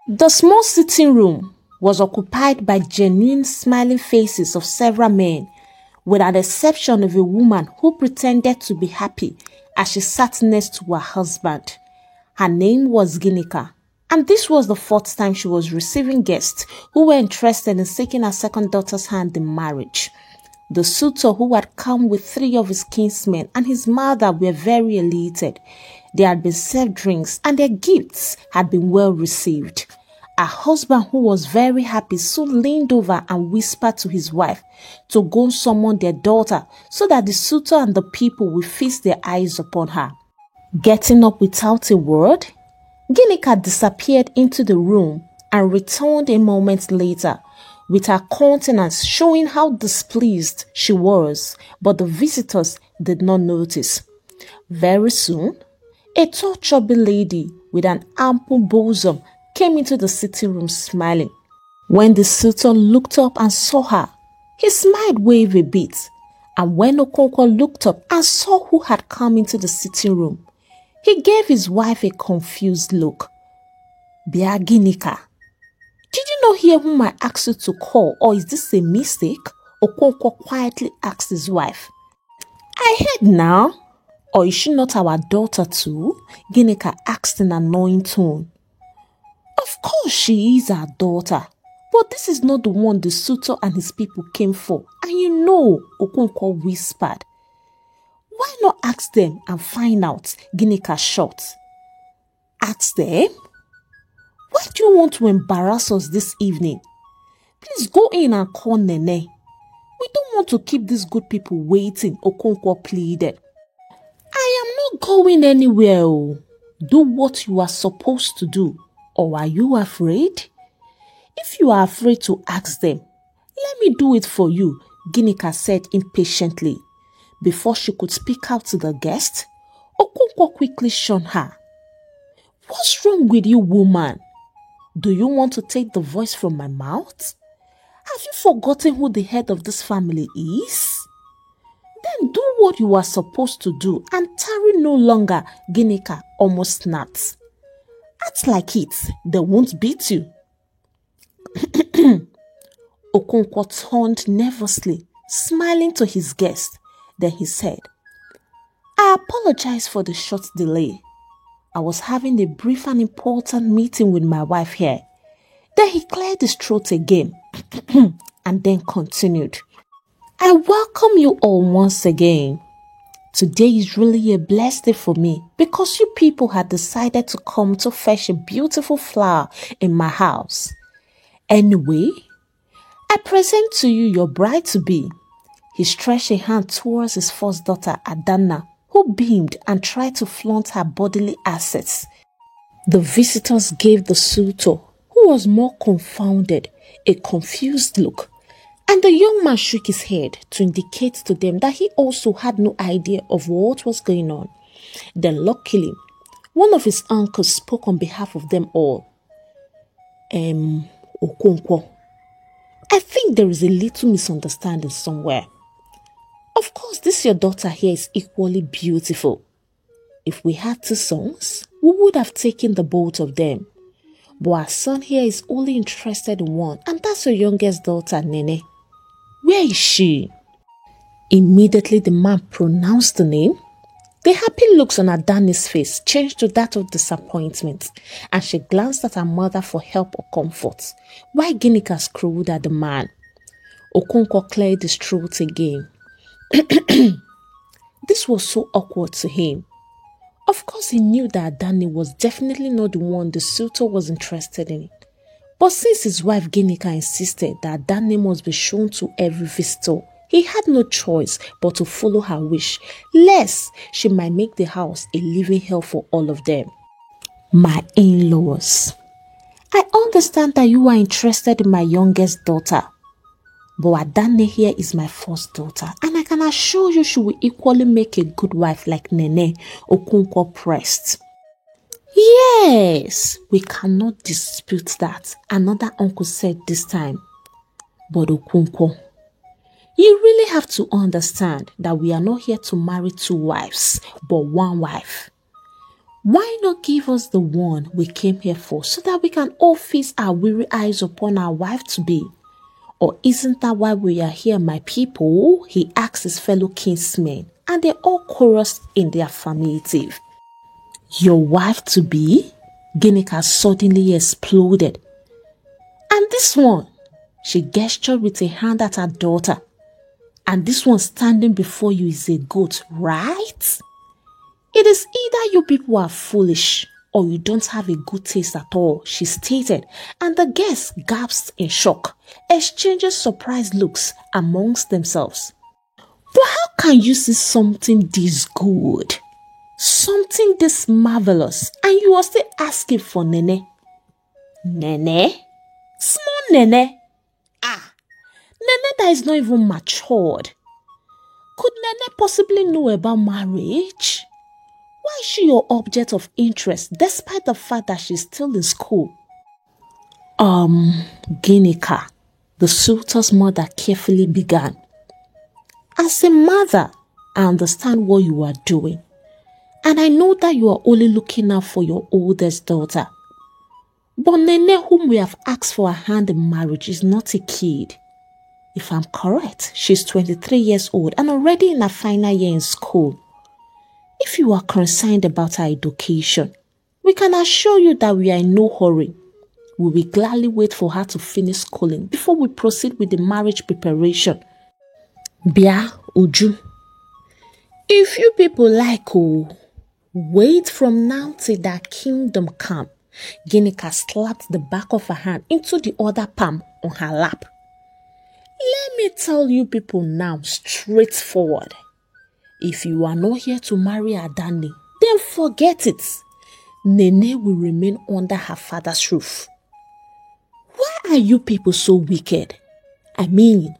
The small sitting room was occupied by genuine smiling faces of several men, with an exception of a woman who pretended to be happy as she sat next to her husband. Her name was Ginika, and this was the fourth time she was receiving guests who were interested in seeking her second daughter's hand in marriage. The suitor, who had come with 3 of his kinsmen and his mother, were very elated. They had been served drinks and their gifts had been well received. Her husband, who was very happy, soon leaned over and whispered to his wife to go and summon their daughter so that the suitor and the people would feast their eyes upon her. Getting up without a word, Ginika disappeared into the room and returned a moment later, with her countenance showing how displeased she was, but the visitors did not notice. Very soon, a tall chubby lady with an ample bosom came into the sitting room smiling. When the suitor looked up and saw her, he smiled wave a bit, and when Okonkwo looked up and saw who had come into the sitting room, he gave his wife a confused look. Bia Ginika, did you not hear whom I asked you to call, or is this a mistake? Okonkwo quietly asked his wife. I heard now. Or is she not our daughter too? Ginika asked in an annoying tone. Of course she is our daughter, but this is not the one the suitor and his people came for, and you know, Okonkwo whispered. Why not ask them and find out? Ginika shot. Ask them? Why do you want to embarrass us this evening? Please go in and call Nene. We don't want to keep these good people waiting, Okonkwo pleaded. I am not going anywhere. Do what you are supposed to do. Or are you afraid? If you are afraid to ask them, let me do it for you, Ginika said impatiently. Before she could speak out to the guest, Okonkwo quickly shunned her. What's wrong with you, woman? Do you want to take the voice from my mouth? Have you forgotten who the head of this family is? Then do what you are supposed to do and tarry no longer, Ginika almost snapped. Act like it, they won't beat you. Okonkwo turned nervously, smiling to his guest. Then he said, I apologize for the short delay. I was having a brief and important meeting with my wife here. Then he cleared his throat again and then continued. I welcome you all once again. Today is really a blessed day for me because you people had decided to come to fetch a beautiful flower in my house. Anyway, I present to you your bride-to-be. He stretched a hand towards his first daughter, Adanna, who beamed and tried to flaunt her bodily assets. The visitors gave the suitor, who was more confounded, a confused look, and the young man shook his head to indicate to them that he also had no idea of what was going on. Then luckily, one of his uncles spoke on behalf of them all. Okonkwo, I think there is a little misunderstanding somewhere. Of course, this your daughter here is equally beautiful. If we had 2 sons, we would have taken the both of them. But our son here is only interested in one, and that's your youngest daughter, Nene. Where is she? Immediately the man pronounced the name. The happy looks on Adanna's face changed to that of disappointment, and she glanced at her mother for help or comfort, while Ginika scowled at the man. Okonkwo cleared his throat again. This was so awkward to him. Of course, he knew that Adanna was definitely not the one the suitor was interested in. But since his wife Ginika insisted that Adanna must be shown to every visitor, he had no choice but to follow her wish, lest she might make the house a living hell for all of them. My in-laws, I understand that you are interested in my youngest daughter, but Adanna here is my first daughter, and I can assure you she will equally make a good wife like Nene, Okonkwo pressed. Yes, we cannot dispute that, another uncle said this time. But Okonkwo, you really have to understand that we are not here to marry 2 wives, but 1 wife. Why not give us the one we came here for so that we can all feast our weary eyes upon our wife-to-be? Or isn't that why we are here, my people? He asked his fellow kinsmen, and they all chorused in the affirmative. Your wife-to-be? Ginika suddenly exploded. And this one, she gestured with a hand at her daughter. And this one standing before you is a goat, right? It is either you people are foolish or you don't have a good taste at all, she stated, and the guests gasped in shock, exchanging surprised looks amongst themselves. But how can you see something this good, something this marvelous, and you are still asking for Nene? Nene? Small Nene? Nene that is not even matured. Could Nene possibly know about marriage? Why is she your object of interest despite the fact that she's still in school? Ginika, the Sultan's mother carefully began. As a mother, I understand what you are doing. And I know that you are only looking out for your oldest daughter. But Nene, whom we have asked for her hand in marriage, is not a kid. If I'm correct, she's 23 years old and already in her final year in school. If you are concerned about her education, we can assure you that we are in no hurry. We will gladly wait for her to finish schooling before we proceed with the marriage preparation. Bia Uju, if you people like, wait from now till that kingdom come. Ginika slapped the back of her hand into the other palm on her lap. Let me tell you people now, straightforward. If you are not here to marry Adani, then forget it. Nene will remain under her father's roof. Why are you people so wicked? I mean,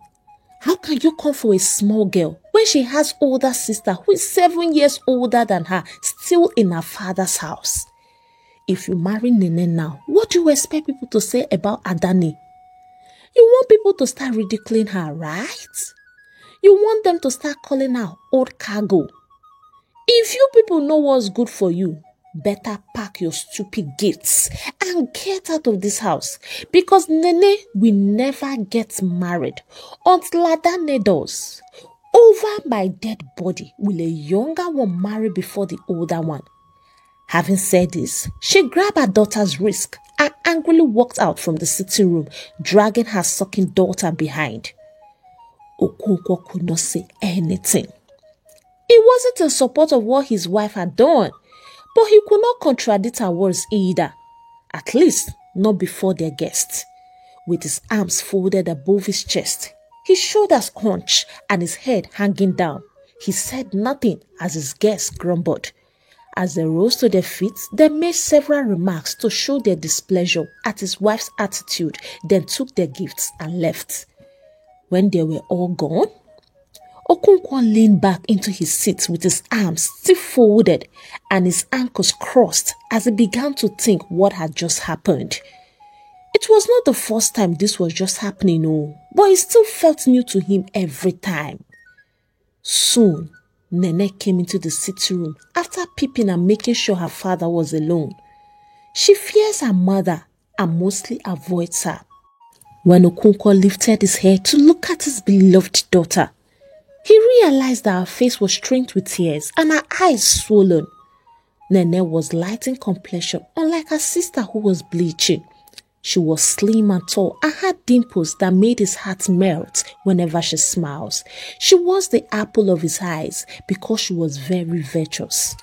how can you come for a small girl when she has older sister who is 7 years older than her, still in her father's house? If you marry Nene now, what do you expect people to say about Adani? You want people to start ridiculing her, right? You want them to start calling her old cargo. If you people know what's good for you, better pack your stupid gifts and get out of this house, because Nene will never get married until Adane does. Over my dead body will a younger one marry before the older one. Having said this, she grabbed her daughter's wrist and angrily walked out from the sitting room, dragging her sucking daughter behind. Okonkwo could not say anything. It wasn't in support of what his wife had done, but he could not contradict her words either, at least not before their guests. With his arms folded above his chest, his shoulders hunched and his head hanging down, he said nothing as his guests grumbled. As they rose to their feet, they made several remarks to show their displeasure at his wife's attitude, then took their gifts and left. When they were all gone, Okonkwo leaned back into his seat with his arms still folded and his ankles crossed as he began to think what had just happened. It was not the first time this was just happening, but it still felt new to him every time. Soon, Nene came into the sitting room after peeping and making sure her father was alone. She fears her mother and mostly avoids her. When Okonkwo lifted his head to look at his beloved daughter, he realized that her face was streaked with tears and her eyes swollen. Nene was light in complexion, unlike her sister who was bleaching. She was slim and tall and had dimples that made his heart melt whenever she smiles. She was the apple of his eyes because she was very virtuous.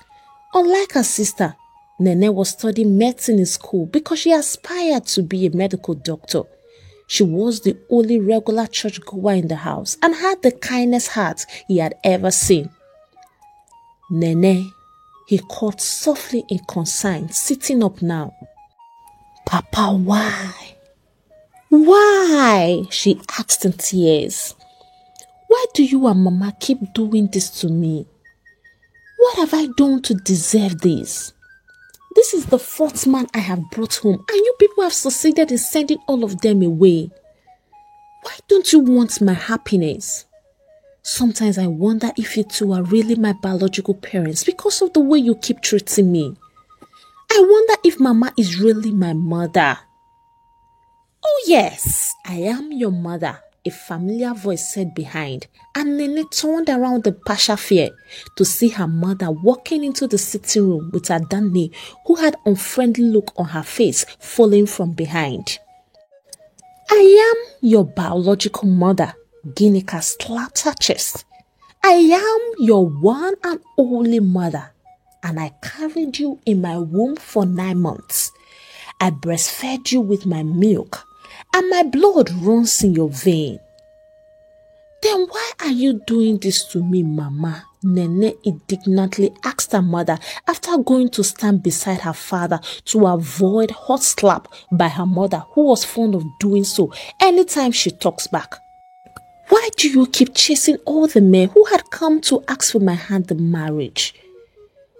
Unlike her sister, Nene was studying medicine in school because she aspired to be a medical doctor. She was the only regular churchgoer in the house and had the kindest heart he had ever seen. Nene, he called softly in concern, sitting up now. Papa, why? Why? She asked in tears. Why do you and Mama keep doing this to me? What have I done to deserve this? This is the 4th man I have brought home, and you people have succeeded in sending all of them away. Why don't you want my happiness? Sometimes I wonder if you two are really my biological parents because of the way you keep treating me. I wonder if Mama is really my mother. Oh yes, I am your mother, a familiar voice said behind, and Nene turned around in partial fear to see her mother walking into the sitting room with Adanne, who had an unfriendly look on her face, following from behind. I am your biological mother, Ginika slapped her chest. I am your one and only mother, and I carried you in my womb for 9 months. I breastfed you with my milk, and my blood runs in your vein. Then why are you doing this to me, Mama? Nene indignantly asked her mother after going to stand beside her father to avoid hot slap by her mother, who was fond of doing so anytime she talks back. Why do you keep chasing all the men who had come to ask for my hand in marriage?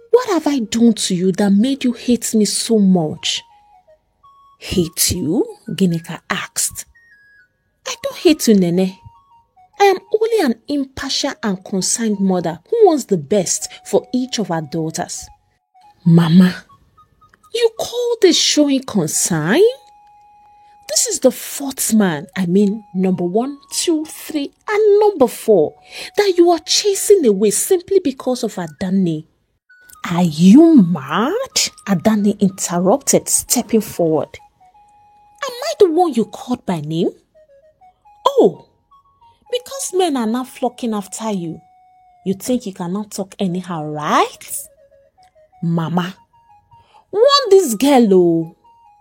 What have I done to you that made you hate me so much? Hate you? Ginika asked. I don't hate you, Nene. I am only an impartial and concerned mother who wants the best for each of our daughters. Mama, you call this showing concern? This is the 4th man, number 1, 2, 3, and number 4, that you are chasing away simply because of Adanne. Are you mad? Adanne interrupted, stepping forward. Am I the one you called by name? Oh, because men are now flocking after you, you think you cannot talk anyhow, right? Mama, warn this girl, oh.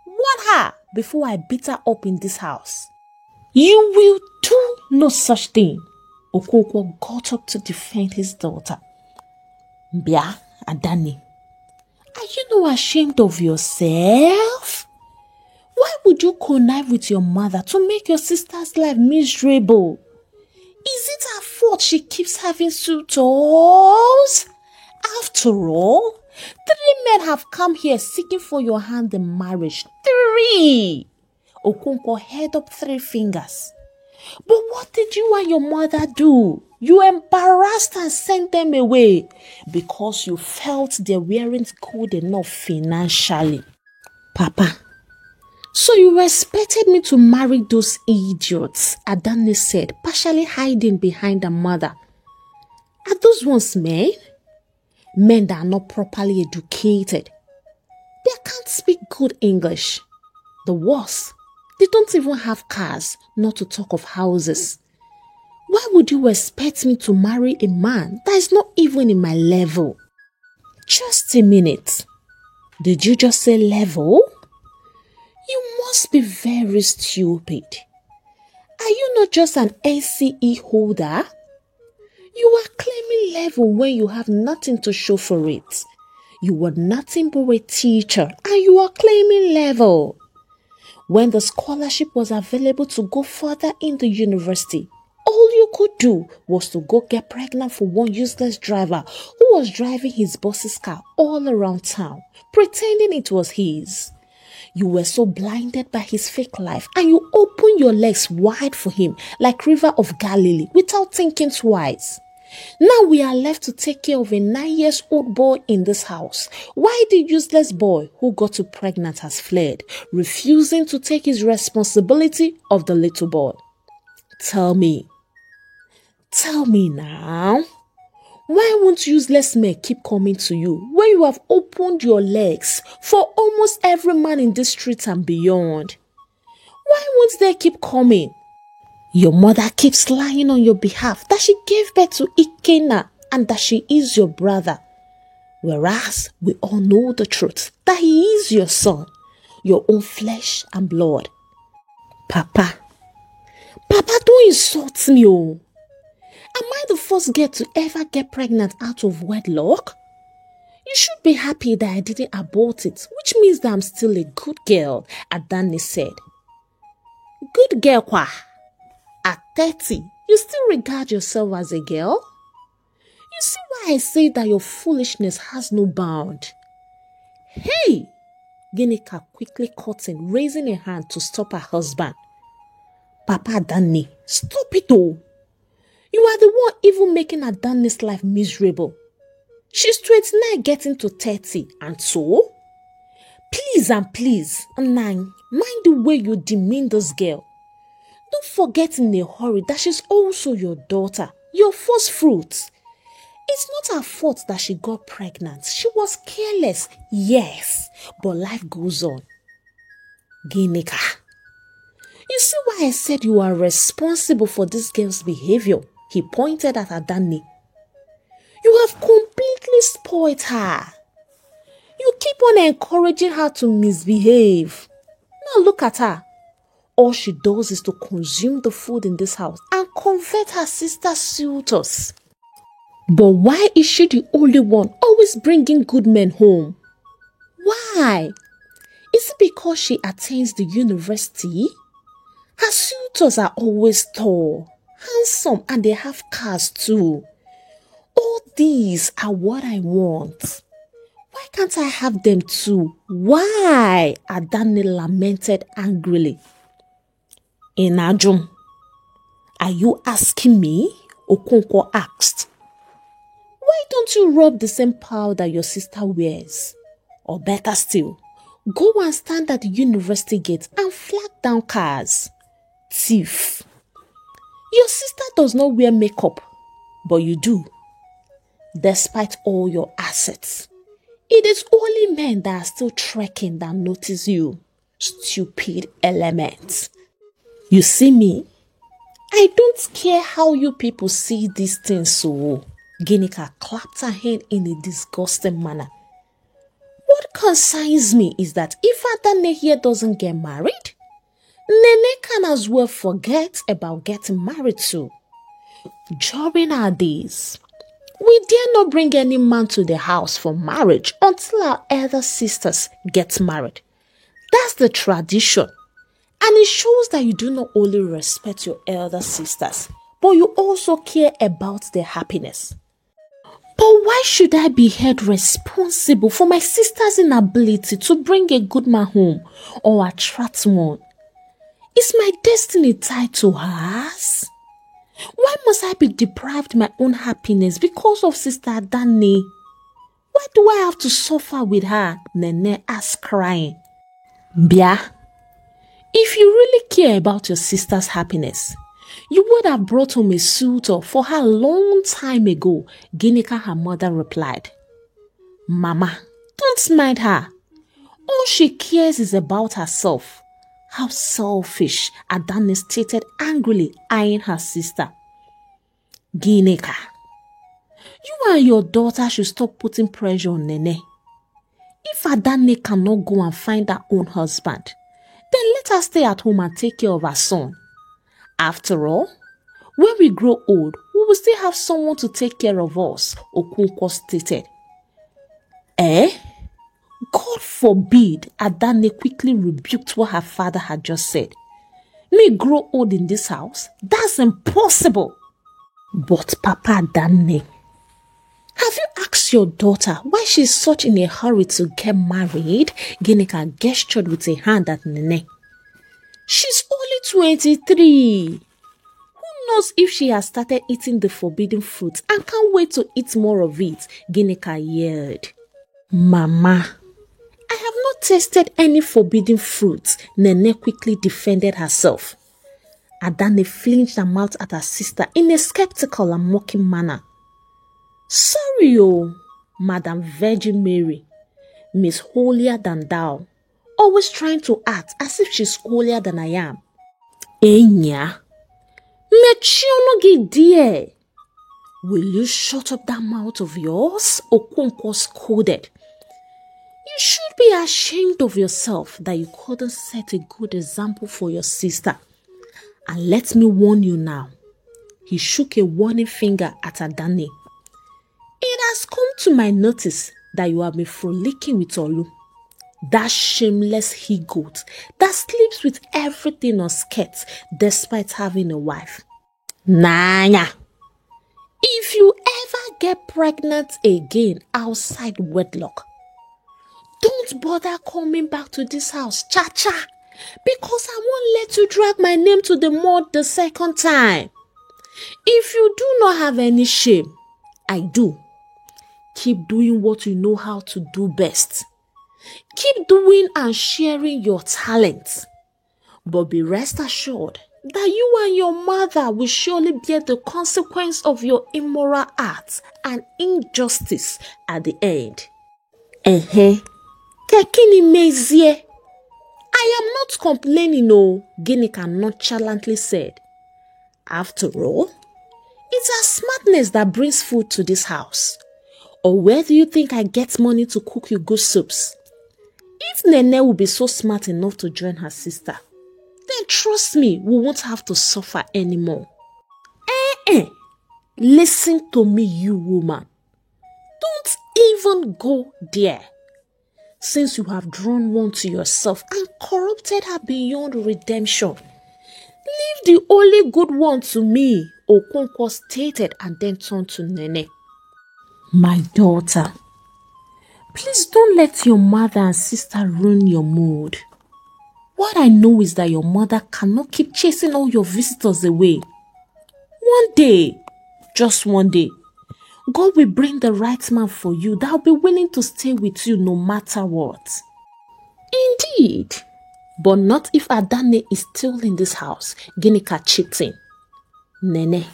Warn her before I beat her up in this house. You will do no such thing. Okonkwo got up to defend his daughter. Bia, Adanne, are you not ashamed of yourself? Why would you connive with your mother to make your sister's life miserable? Is it her fault she keeps having suitors? After all, 3 men have come here seeking for your hand in marriage. 3! Okonkwo held up 3 fingers. But what did you and your mother do? You embarrassed and sent them away because you felt they weren't good enough financially. Papa, so you expected me to marry those idiots, Adanne said, partially hiding behind her mother. Are those ones men? Men that are not properly educated. They can't speak good English. The worst, they don't even have cars, not to talk of houses. Why would you expect me to marry a man that is not even in my level? Just a minute. Did you just say level? You must be very stupid. Are you not just an ACE holder? You are claiming level when you have nothing to show for it. You were nothing but a teacher and you are claiming level. When the scholarship was available to go further in the university, all you could do was to go get pregnant for one useless driver who was driving his boss's car all around town, pretending it was his. You were so blinded by his fake life and you opened your legs wide for him like River of Galilee without thinking twice. Now we are left to take care of a 9-year-old boy in this house. Why the useless boy who got you pregnant has fled, refusing to take his responsibility of the little boy. Tell me now. Why won't useless men keep coming to you when you have opened your legs for almost every man in this street and beyond? Why won't they keep coming? Your mother keeps lying on your behalf that she gave birth to Ikenna and that she is your brother. Whereas we all know the truth, that he is your son, your own flesh and blood. Papa, don't insult me, oh. Am I the first girl to ever get pregnant out of wedlock? You should be happy that I didn't abort it, which means that I'm still a good girl, Adanne said. Good girl, kwa? At 30, you still regard yourself as a girl? You see why I say that your foolishness has no bound? Hey! Ginika quickly cut in, raising a hand to stop her husband. Papa Adanne, stop it oh! You are the one even making Adanne's life miserable. She's 29 getting to 30 and so? Please and please, Nang, mind the way you demean this girl. Don't forget in a hurry that she's also your daughter, your first fruit. It's not her fault that she got pregnant. She was careless, yes, but life goes on. Ginika, you see why I said you are responsible for this girl's behavior? He pointed at Adanne. You have completely spoiled her. You keep on encouraging her to misbehave. Now look at her. All she does is to consume the food in this house and convert her sister's suitors. But why is she the only one always bringing good men home? Why? Is it because she attends the university? Her suitors are always tall, handsome, and they have cars too. All these are what I want. Why can't I have them too? Why? Adanne lamented angrily. Enajum, are you asking me? Okonkwo asked. Why don't you rub the same powder your sister wears? Or better still, go and stand at the university gate and flag down cars. Thief. Your sister does not wear makeup, but you do. Despite all your assets, it is only men that are still trekking that notice you. Stupid element. You see me? I don't care how you people see these things so. Ginika clapped her hand in a disgusting manner. What concerns me is that if Adanne here doesn't get married, Nene can as well forget about getting married too. During our days, we dare not bring any man to the house for marriage until our elder sisters get married. That's the tradition. And it shows that you do not only respect your elder sisters, but you also care about their happiness. But why should I be held responsible for my sister's inability to bring a good man home or attract one? Is my destiny tied to hers? Why must I be deprived my own happiness because of Sister Adanne? Why do I have to suffer with her? Nene asked, crying. Bia, if you really care about your sister's happiness, you would have brought home a suitor for her a long time ago, Ginika, her mother, replied. Mama, don't mind her. All she cares is about herself. How selfish, Adanne stated angrily, eyeing her sister. Ginika, you and your daughter should stop putting pressure on Nene. If Adanne cannot go and find her own husband, then let her stay at home and take care of her son. After all, when we grow old, we will still have someone to take care of us, Okonkwo stated. God forbid, Adanne quickly rebuked what her father had just said. Me grow old in this house? That's impossible. But Papa Adanne, have you asked your daughter why she's such in a hurry to get married? Ginika gestured with a hand at Nene. She's only 23. Who knows if she has started eating the forbidden fruit and can't wait to eat more of it? Ginika yelled. Mama, I have not tasted any forbidden fruit. Nene quickly defended herself. Adanne flinched her mouth at her sister in a skeptical and mocking manner. Sorry, Madam Virgin Mary, Miss Holier Than Thou, always trying to act as if she's holier than I am. Enya, mechiono dear. Will you shut up that mouth of yours? Okonkwo scolded. You should be ashamed of yourself that you couldn't set a good example for your sister. And let me warn you now. He shook a warning finger at Adanne. It has come to my notice that you have been frolicking with Olu, that shameless he-goat that sleeps with everything on skirts despite having a wife. Nanya, if you ever get pregnant again outside wedlock, don't bother coming back to this house, cha-cha, because I won't let you drag my name to the mud the second time. If you do not have any shame, I do. Keep doing what you know how to do best. Keep doing and sharing your talents. But be rest assured that you and your mother will surely bear the consequence of your immoral acts and injustice at the end. Kekini mezie. I am not complaining, no, Ginika nonchalantly said. After all, it's our smartness that brings food to this house. Or where do you think I get money to cook you good soups? If Nene will be so smart enough to join her sister, then trust me, we won't have to suffer anymore. Listen to me, you woman. Don't even go there. Since you have drawn one to yourself and corrupted her beyond redemption, leave the only good one to me, Okonkwo stated and then turned to Nene. My daughter, please don't let your mother and sister ruin your mood. What I know is that your mother cannot keep chasing all your visitors away. One day, just one day, God will bring the right man for you that will be willing to stay with you no matter what. Indeed. But not if Adanne is still in this house, Ginika chipped in. Nene,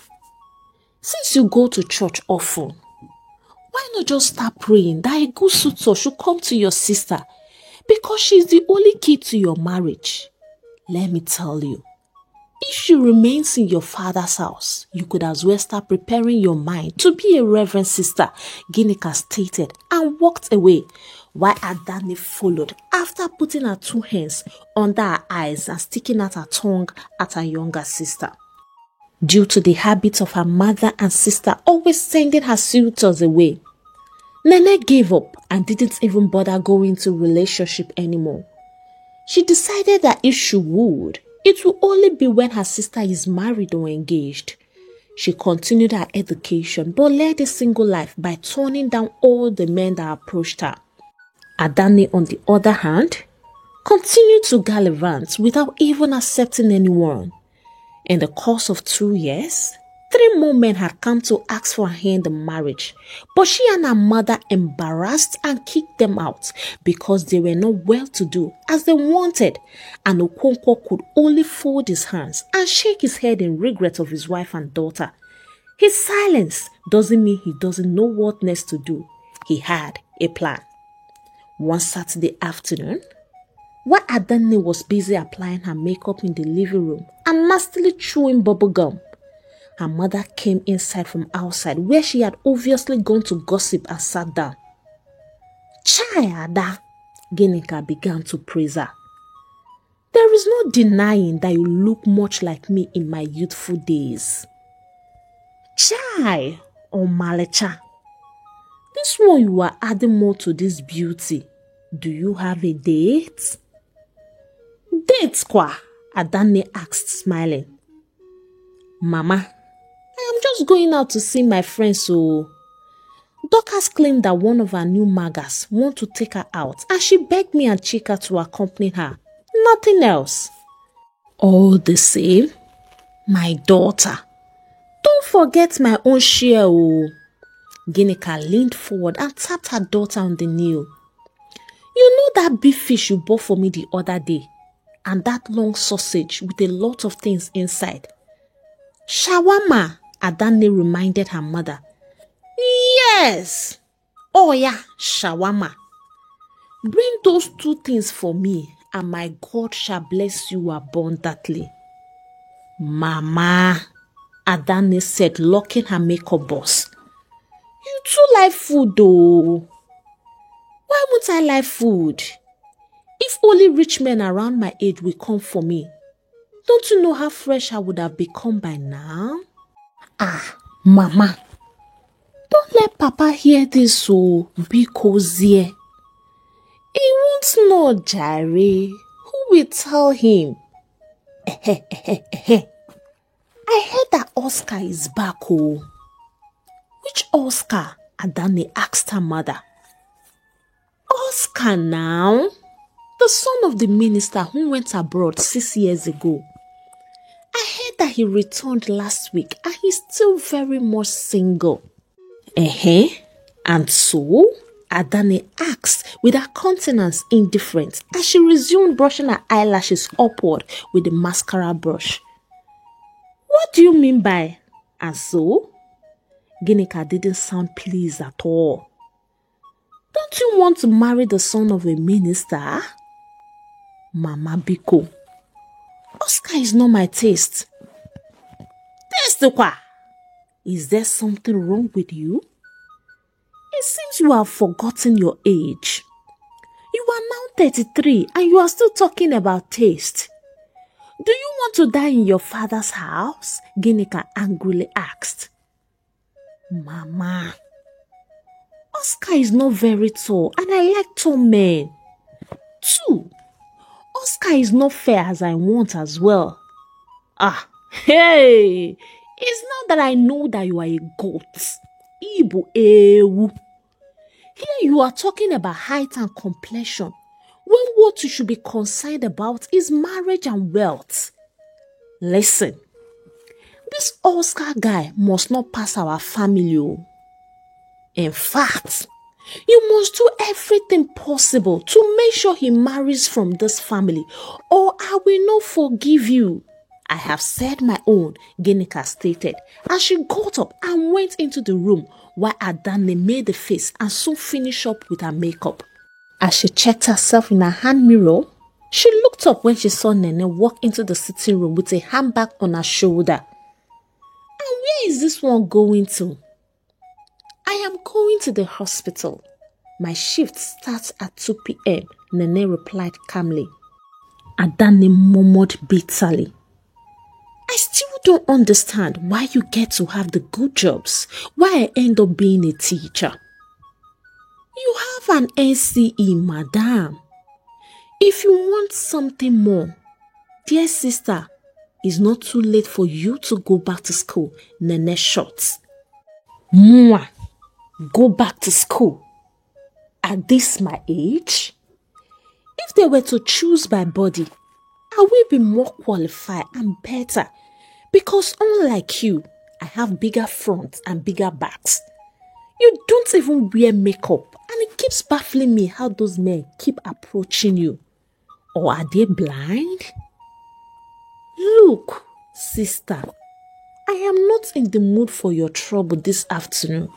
since you go to church often, why not just start praying that a good suitor should come to your sister because she's the only key to your marriage? Let me tell you, if she remains in your father's house, you could as well start preparing your mind to be a reverend sister, Ginika stated and walked away, while Adanne followed after putting her two hands under her eyes and sticking out her tongue at her younger sister. Due to the habit of her mother and sister always sending her suitors away, Nene gave up and didn't even bother going into relationship anymore. She decided that if she would, it will only be when her sister is married or engaged. She continued her education but led a single life by turning down all the men that approached her. Adanne, on the other hand, continued to gallivant without even accepting anyone. In the course of 2 years, 3 more men had come to ask for her hand in marriage, but she and her mother embarrassed and kicked them out because they were not well-to-do as they wanted, and Okonkwo could only fold his hands and shake his head in regret of his wife and daughter. His silence doesn't mean he doesn't know what next to do. He had a plan. One Saturday afternoon, while Adanne was busy applying her makeup in the living room and nastily chewing bubble gum, her mother came inside from outside where she had obviously gone to gossip and sat down. Chai Ada, Ginika began to praise her. There is no denying that you look much like me in my youthful days. Chai, Omalecha. This one you are adding more to this beauty. Do you have a date? Date kwa? Adanne asked, smiling. Mama, I am just going out to see my friends, so Dorcas claimed that one of her new magas want to take her out and she begged me and Chika to accompany her. Nothing else. All the same, my daughter, don't forget my own share, oh. Ginika leaned forward and tapped her daughter on the knee. You know that beef fish you bought for me the other day? And that long sausage with a lot of things inside? Shawarma, Adanne reminded her mother. Yes! Oh yeah, shawarma. Bring those 2 things for me and my God shall bless you abundantly. Mama, Adanne said, locking her makeup box. You too like food though. Why won't I like food? If only rich men around my age will come for me, don't you know how fresh I would have become by now? Ah, Mama, don't let Papa hear this, so be cozy. He won't know, Jare. Who will tell him? I heard that Oscar is back, oh. Which Oscar? Adanne asked her mother. Oscar now? The son of the minister who went abroad 6 years ago. I heard that he returned last week and he's still very much single. And so? Adanne asked with her countenance indifferent as she resumed brushing her eyelashes upward with the mascara brush. What do you mean by, and so? Ginika didn't sound pleased at all. Don't you want to marry the son of a minister? Mama Biko. Oscar is not my taste. Taste quoi? Is there something wrong with you? It seems you have forgotten your age. You are now 33 and you are still talking about taste. Do you want to die in your father's house? Ginika angrily asked. Mama, Oscar is not very tall and I like tall men. 2, Oscar is not fair as I want as well. Hey, it's now that I know that you are a goat. Ibu ewu. Here you are talking about height and complexion, when what you should be concerned about is marriage and wealth. Listen, this Oscar guy must not pass our family. In fact, you must do everything possible to make sure he marries from this family, or I will not forgive you. I have said my own, Ginika stated, as she got up and went into the room while Adanne made the face and soon finished up with her makeup. As she checked herself in her hand mirror, she looked up when she saw Nene walk into the sitting room with a handbag on her shoulder. And where is this one going to? I am going to the hospital. My shift starts at 2 p.m., Nene replied calmly. Adanne murmured bitterly. I still don't understand why you get to have the good jobs, why I end up being a teacher. You have an NCE, madam. If you want something more, dear sister, it's not too late for you to go back to school, Nene shot. Mwah, go back to school. At this my age? If they were to choose by body, I will be more qualified and better because unlike you, I have bigger fronts and bigger backs. You don't even wear makeup and it keeps baffling me how those men keep approaching you. Or are they blind? Look, sister, I am not in the mood for your trouble this afternoon.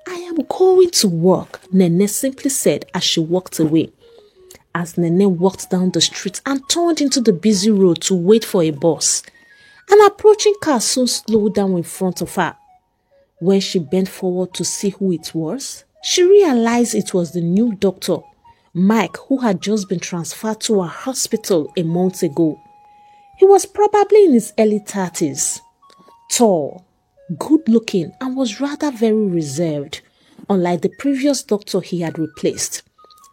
I am going to work, Nene simply said as she walked away. As Nene walked down the street and turned into the busy road to wait for a bus, an approaching car soon slowed down in front of her. When she bent forward to see who it was, she realized it was the new doctor, Mike, who had just been transferred to a hospital a month ago. He was probably in his early 30s, tall, good-looking, and was rather very reserved, unlike the previous doctor he had replaced.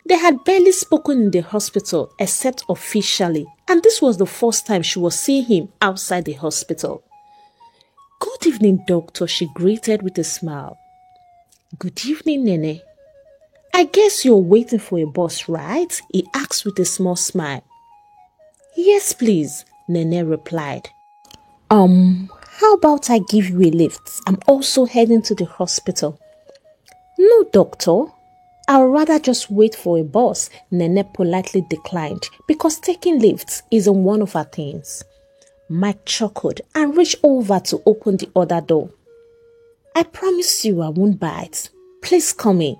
They had barely spoken in the hospital except officially, and this was the first time she was seeing him outside the hospital. Good evening, doctor, she greeted with a smile. Good evening, Nene. I guess you're waiting for a bus, right? He asked with a small smile. Yes, please, Nene replied. How about I give you a lift? I'm also heading to the hospital. No, doctor. I'd rather just wait for a bus, Nene politely declined because taking lifts isn't one of her things. Mike chuckled and reached over to open the other door. I promise you I won't bite. Please come in.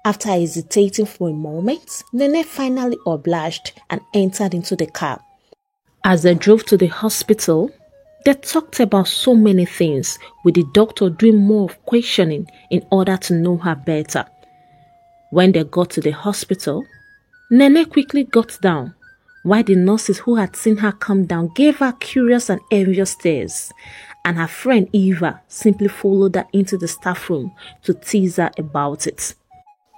After hesitating for a moment, Nene finally obliged and entered into the car. As they drove to the hospital, they talked about so many things, with the doctor doing more of questioning in order to know her better. When they got to the hospital, Nene quickly got down, while the nurses who had seen her come down gave her curious and envious stares, and her friend Eva simply followed her into the staff room to tease her about it.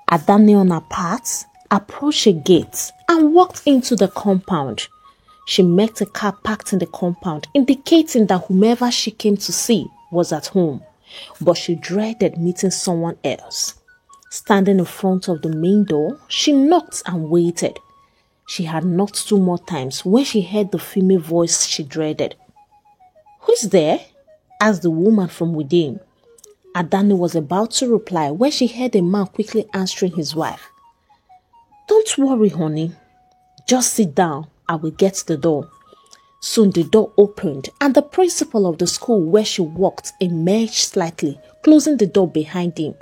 Adanne, on her part, approached a gate and walked into the compound. She met a car parked in the compound, indicating that whomever she came to see was at home, but she dreaded meeting someone else. Standing in front of the main door, she knocked and waited. She had knocked 2 more times when she heard the female voice she dreaded. Who's there? Asked the woman from within. Adanne was about to reply when she heard a man quickly answering his wife. Don't worry, honey. Just sit down. I will get the door. Soon the door opened and the principal of the school where she worked emerged slightly, closing the door behind him.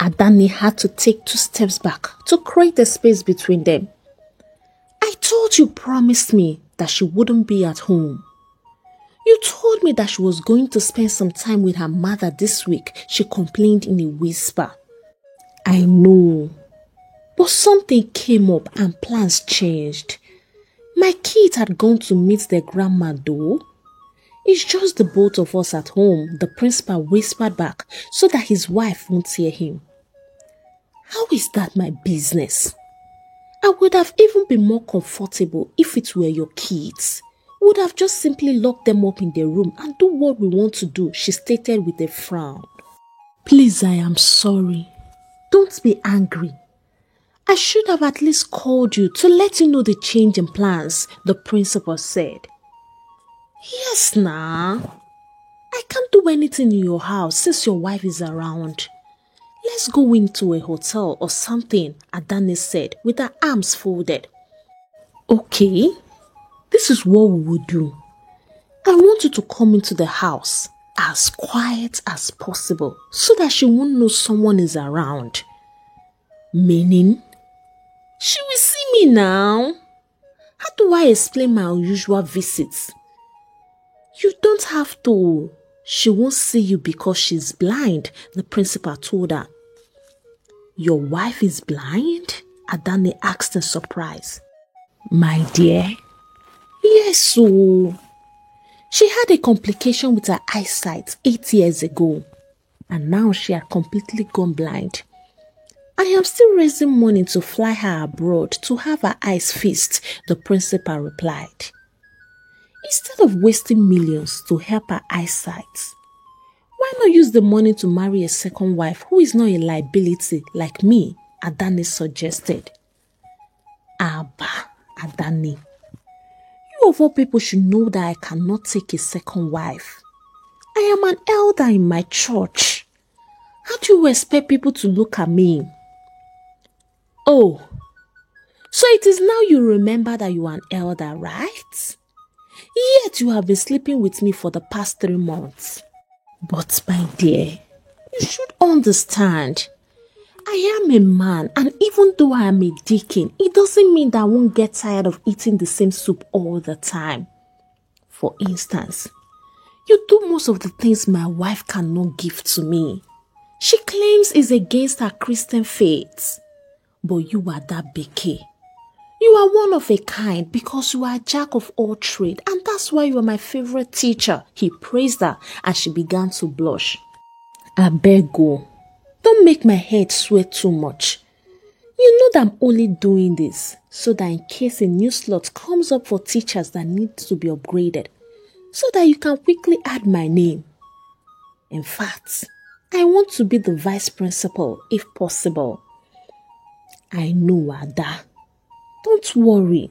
Adanne had to take 2 steps back to create a space between them. I told you promised me that she wouldn't be at home. You told me that she was going to spend some time with her mother this week, she complained in a whisper. I know, but something came up and plans changed. My kid had gone to meet their grandma though. It's just the both of us at home, the principal whispered back so that his wife won't hear him. How is that my business? I would have even been more comfortable if it were your kids. We would have just simply locked them up in their room and do what we want to do, she stated with a frown. Please, I am sorry. Don't be angry. I should have at least called you to let you know the change in plans, the principal said. Yes, nah. I can't do anything in your house since your wife is around. Let's go into a hotel or something, Adanne said with her arms folded. Okay, this is what we will do. I want you to come into the house as quiet as possible so that she won't know someone is around. Meaning? She will see me now. How do I explain my unusual visits? You don't have to. She won't see you because she's blind, the principal told her. Your wife is blind? Adanne asked in surprise. My dear, yes, so she had a complication with her eyesight 8 years ago, and now she had completely gone blind. I am still raising money to fly her abroad to have her eyes fixed, the principal replied. Instead of wasting millions to help her eyesight, why not use the money to marry a second wife who is not a liability like me, Adanne suggested. Abba, Adanne, you of all people should know that I cannot take a second wife. I am an elder in my church. How do you expect people to look at me? Oh, so it is now you remember that you are an elder, right? Yet you have been sleeping with me for the past 3 months. But my dear, you should understand. I am a man, and even though I am a deacon, it doesn't mean that I won't get tired of eating the same soup all the time. For instance, you do most of the things my wife cannot give to me. She claims it's against her Christian faith. But you are that Beke. You are one of a kind because you are a jack of all trades, and that's why you are my favorite teacher, he praised her, and she began to blush. I beg you, don't make my head sweat too much. You know that I'm only doing this so that in case a new slot comes up for teachers that need to be upgraded, so that you can quickly add my name. In fact, I want to be the vice principal if possible. I know, Ada. Don't worry.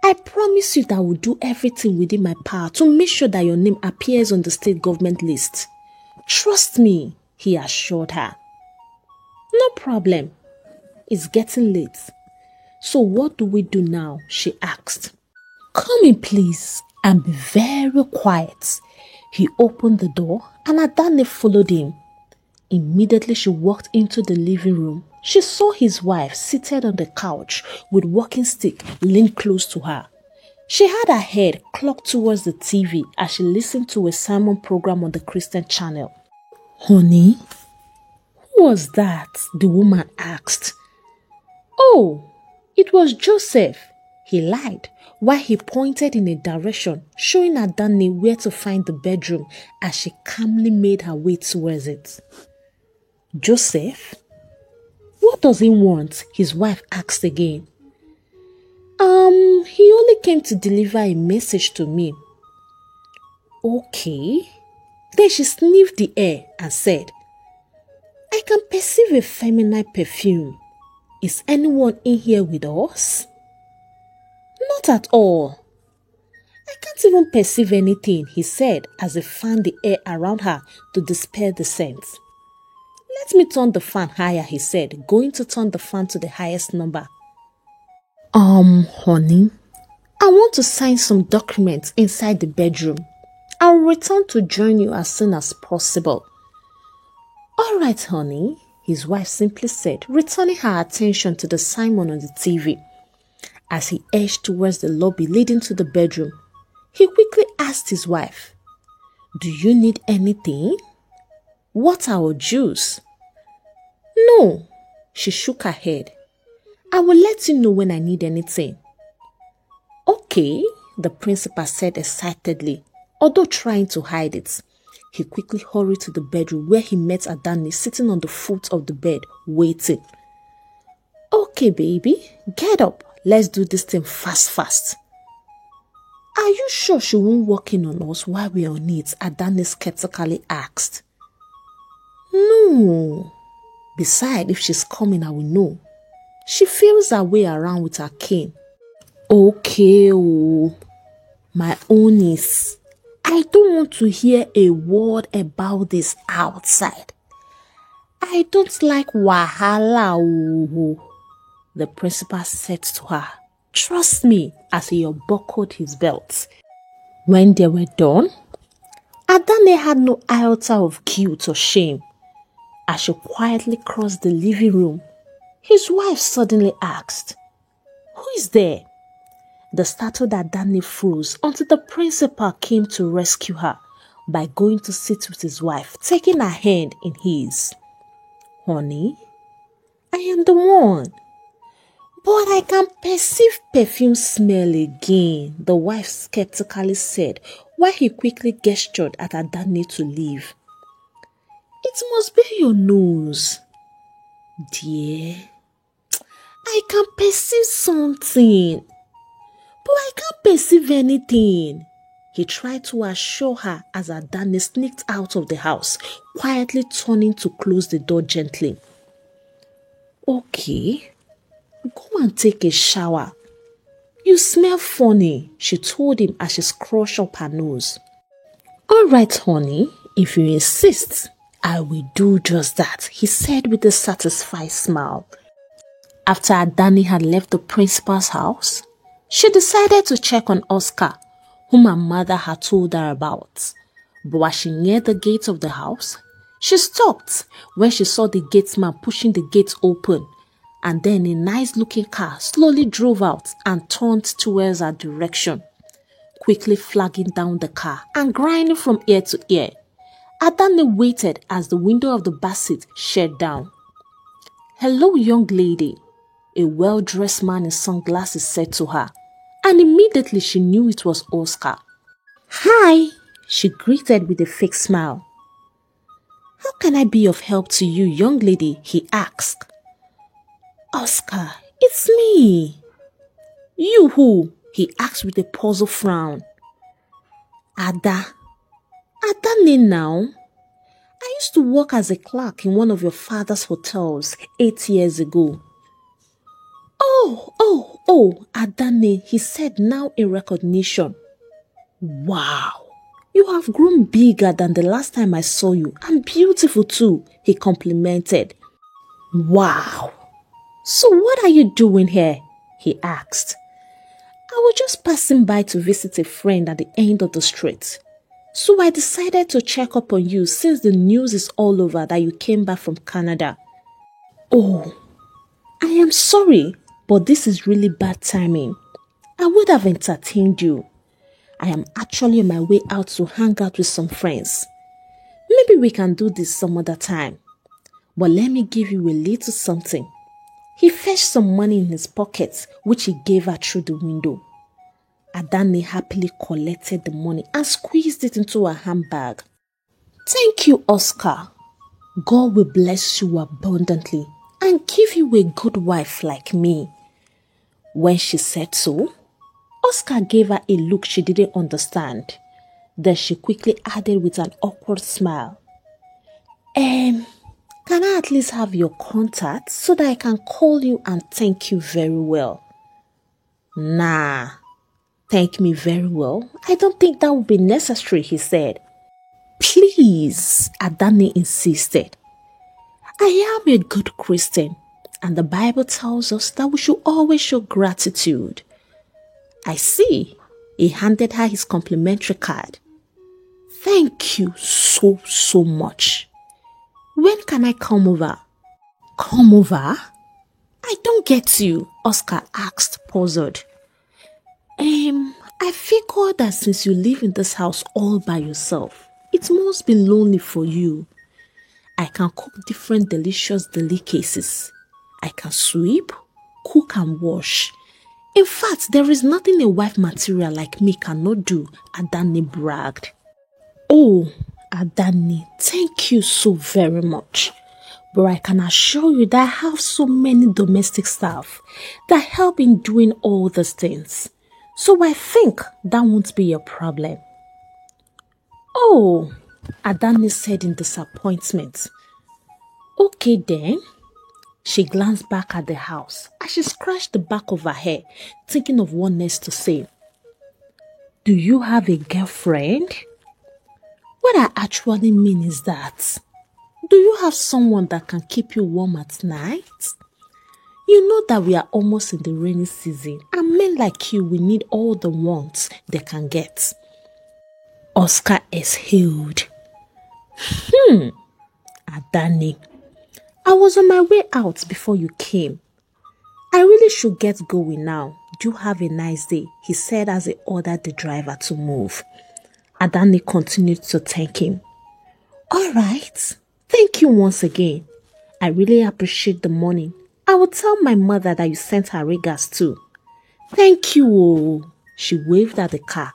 I promise you that I will do everything within my power to make sure that your name appears on the state government list. Trust me, he assured her. No problem. It's getting late. So what do we do now? She asked. Come in, please, and be very quiet. He opened the door and Adanne followed him. Immediately she walked into the living room. She saw his wife seated on the couch with walking stick leaned close to her. She had her head cocked towards the TV as she listened to a sermon program on the Christian channel. Honey, who was that? The woman asked. Oh, it was Joseph. He lied while he pointed in a direction, showing Adanne where to find the bedroom as she calmly made her way towards it. Joseph? What does he want? His wife asked again. He only came to deliver a message to me. Okay. Then she sniffed the air and said, I can perceive a feminine perfume. Is anyone in here with us? Not at all. I can't even perceive anything, he said as he fanned the air around her to dispel the scent. Let me turn the fan higher, he said, going to turn the fan to the highest number. Honey, I want to sign some documents inside the bedroom. I'll return to join you as soon as possible. All right, honey, his wife simply said, returning her attention to the Simon on the TV. As he edged towards the lobby leading to the bedroom, he quickly asked his wife, do you need anything? Water or juice? No, she shook her head. I will let you know when I need anything. Okay, the principal said excitedly, although trying to hide it. He quickly hurried to the bedroom where he met Adanne sitting on the foot of the bed, waiting. Okay, baby, get up. Let's do this thing fast. Are you sure she won't walk in on us while we're on it? Adanne skeptically asked. No. Besides, if she's coming, I will know. She feels her way around with her cane. Okay, my own is, I don't want to hear a word about this outside. I don't like wahala, the principal said to her. Trust me, as he unbuckled his belt. When they were done, Adanne had no iota of guilt or shame. As she quietly crossed the living room, his wife suddenly asked, Who is there? The startled Adanne froze until the principal came to rescue her by going to sit with his wife, taking her hand in his. Honey, I am the one. But I can perceive perfume smell again, the wife skeptically said, while he quickly gestured at Adanne to leave. It must be your nose. Dear, I can perceive something, but I can't perceive anything. He tried to assure her as Adanne sneaked out of the house, quietly turning to close the door gently. Okay. Go and take a shower. You smell funny, she told him as she scrunched up her nose. All right, honey, if you insist, I will do just that, he said with a satisfied smile. After Adanne had left the principal's house, she decided to check on Oscar, whom her mother had told her about. But as she neared the gate of the house, she stopped when she saw the gatesman pushing the gate open. And then a nice-looking car slowly drove out and turned towards her direction, quickly flagging down the car and grinding from ear to ear. Adanne waited as the window of the back seat shut down. Hello, young lady, a well-dressed man in sunglasses said to her, and immediately she knew it was Oscar. Hi, she greeted with a fake smile. How can I be of help to you, young lady? He asked. Oscar, it's me. You who? He asked with a puzzled frown. Adanne now. I used to work as a clerk in one of your father's hotels 8 years ago. Oh, Adanne, he said now in recognition. Wow, you have grown bigger than the last time I saw you, and beautiful too, he complimented. Wow. So what are you doing here? He asked. I was just passing by to visit a friend at the end of the street. So I decided to check up on you since the news is all over that you came back from Canada. Oh, I am sorry, but this is really bad timing. I would have entertained you. I am actually on my way out to hang out with some friends. Maybe we can do this some other time. But let me give you a little something. He fetched some money in his pocket, which he gave her through the window. Adanne happily collected the money and squeezed it into her handbag. Thank you, Oscar. God will bless you abundantly and give you a good wife like me. When she said so, Oscar gave her a look she didn't understand. Then she quickly added with an awkward smile. Can I at least have your contact so that I can call you and thank you very well? Nah, thank me very well. I don't think that would be necessary, he said. Please, Adanne insisted. I am a good Christian, and the Bible tells us that we should always show gratitude. I see. He handed her his complimentary card. Thank you so much. When can I come over? Come over? I don't get you, Oscar asked, puzzled. I figured that since you live in this house all by yourself, it must be lonely for you. I can cook different delicious delicacies. I can sweep, cook and wash. In fact, there is nothing a wife material like me cannot do, Adani bragged. Oh, Adani, thank you so very much. But I can assure you that I have so many domestic staff that help in doing all these things. So I think that won't be a problem. Oh, Adani said in disappointment. Okay then. She glanced back at the house as she scratched the back of her hair, thinking of what next to say. Do you have a girlfriend? What I actually mean is that, do you have someone that can keep you warm at night? You know that we are almost in the rainy season, and men like you will need all the warmth they can get. Oscar exhaled. Adani, I was on my way out before you came. I really should get going now. Do have a nice day, he said as he ordered the driver to move. Adani continued to thank him. All right. Thank you once again. I really appreciate the money. I will tell my mother that you sent her regards too. Thank you. She waved at the car.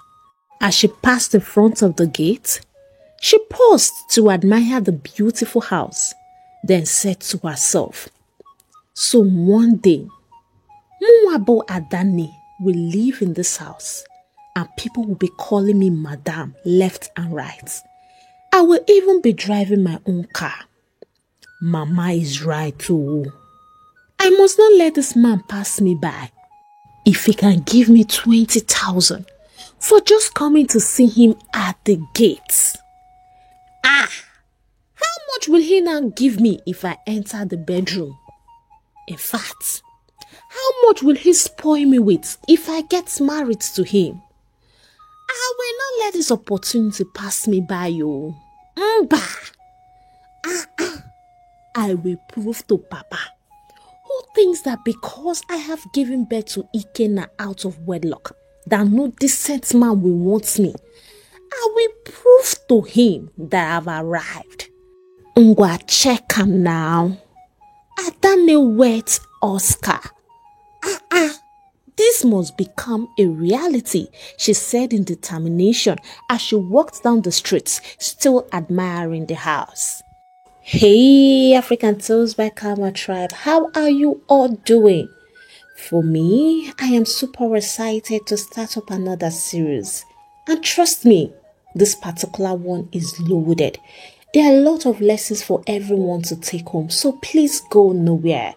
As she passed the front of the gate, she paused to admire the beautiful house, then said to herself, so one day, Nwabo Adani will live in this house and people will be calling me Madam left and right. I will even be driving my own car. Mama is right too. I must not let this man pass me by. If he can give me 20,000 for just coming to see him at the gates. How much will he now give me if I enter the bedroom? In fact, how much will he spoil me with if I get married to him? I will not let this opportunity pass me by, yo. I will prove to Papa, who thinks that because I have given birth to Ikenna out of wedlock, that no decent man will want me. I will prove to him that I've arrived. Ngwa, check him now. Adani wet Oscar. This must become a reality, she said in determination as she walked down the streets, still admiring the house. Hey, African Tales by Karma Tribe, how are you all doing? For me, I am super excited to start up another series. And trust me, this particular one is loaded. There are a lot of lessons for everyone to take home, so please go nowhere.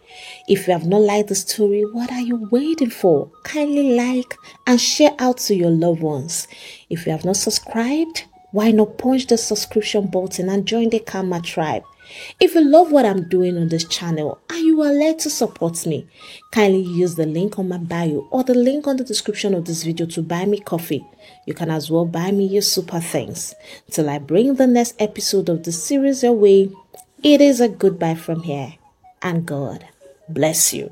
If you have not liked the story, what are you waiting for? Kindly like and share out to your loved ones. If you have not subscribed, why not punch the subscription button and join the Karma Tribe? If you love what I'm doing on this channel and you are led to support me, kindly use the link on my bio or the link on the description of this video to buy me coffee. You can as well buy me your super thanks. Till I bring the next episode of the series your way, it is a goodbye from here, and God bless you.